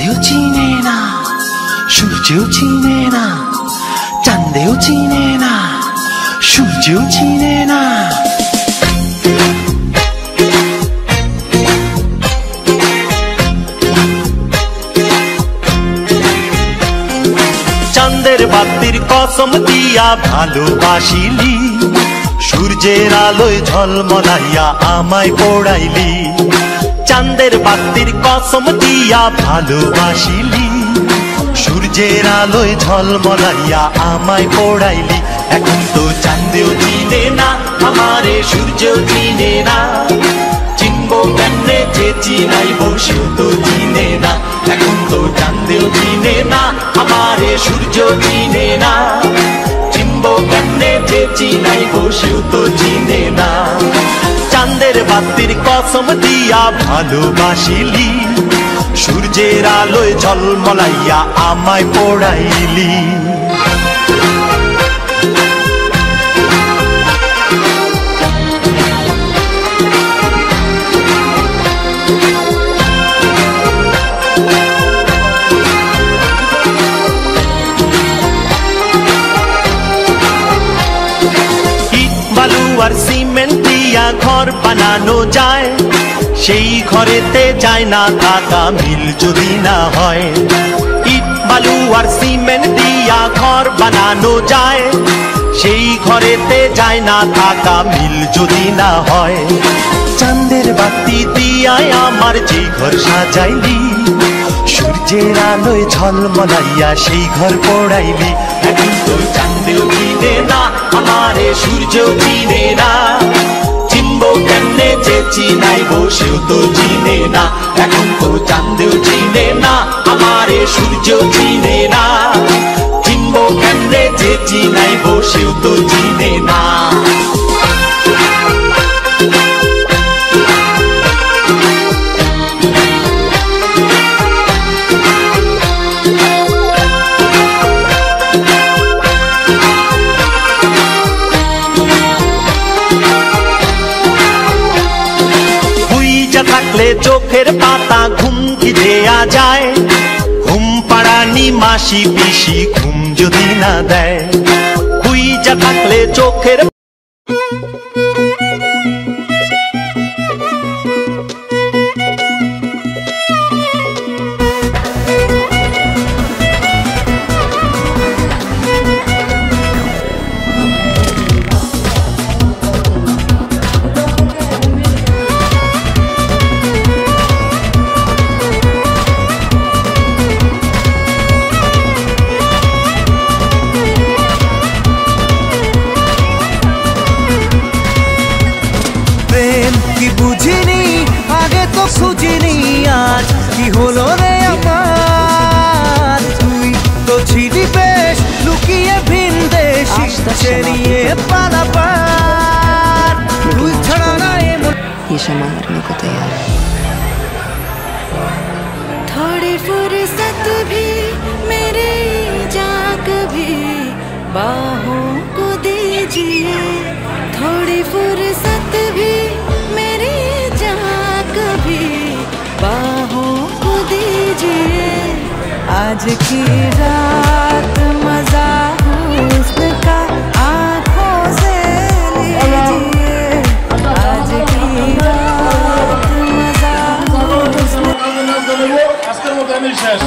চাঁদেও চিনে না, সূর্যেও চিনে না, চাঁদেও চিনে না, সূর্যেও চিনে না। চাঁদের বাতির কসম দিয়া ভালোবাসিলি, সূর্যের আলোয় ঝলমলাইয়া আমায় পোড়াইলি। চাঁদের বাতির কসম দিয়া ভালোবাসিলি, সূর্যের আলোয় ঝলমলাইয়া আমায় পোড়াইলি। এখন তো চাঁদেও চিনে না আমারে, সূর্যেও চিনে না, চিনবো কেমনে যে চিনাইবো সেও তো চিনে না। এখন তো চাঁদেও চিনে না আমারে, সূর্যও চিনে না, চিনবো কেমনে যে চিনাইবো সেও তো চিনে না। চাঁদের বাতির কসম দিয়া ভালোবাসিলি, সূর্যের আলোয় ঝলমলাইয়া আমায় পোড়াইলি। আর সিমেন্ট দিয়া ঘর বানানো যায়, সেই ঘরেতে যায় না থাকা মিল যদি না হয়। ইট বালু আর সিমেন্ট দিয়া ঘর বানানো যায়, সেই ঘরেতে যায় না থাকা মিল যদি না হয়। চাঁদের বাতি দিয়ায় আমার যে ঘর সাজাইলি, সূর্যের আলোয় ঝলমলাইয়া সেই ঘর পোড়াইলি। এখন তো চাঁদেও চিনে না আমারে, সূর্যও চিনে না, চিনবো কেমনে যে চিনাইবো সেও তো চিনে না। এখন তো চাঁদেও চিনে না আমারে, সূর্যও চিনে না, চিনবো কেমনে যে চিনাইবো সেও তো চিনে না। থাকলে চোখের পাতা ঘুম কি দেয়া যায়, ঘুম পাড়ানি মাসি পিসি ঘুম যদি না দেয়। হুইজা থাকলে চোখের বুঝিনি আগে তো খুঁজিনি, আজ কি হলো রে আমার। তুই তো ছিলি বেশ লুকিয়ে ভিন দেশি, সে নিয়ে পালাবার তুই ছাড়া না এমন। ये शमा मरने को तैयार है। थोड़ी फुर्सत भी मेरे जा कभी बाहों को दीजिए, थोड़ी फुर्सत भी मेरी जा कभी बाहों को दीजिए। आज की रात मजा हुस्न का आँखों से लीजिए, आज की रात मजा हुस्न। আজকের মতো আমি শেষ।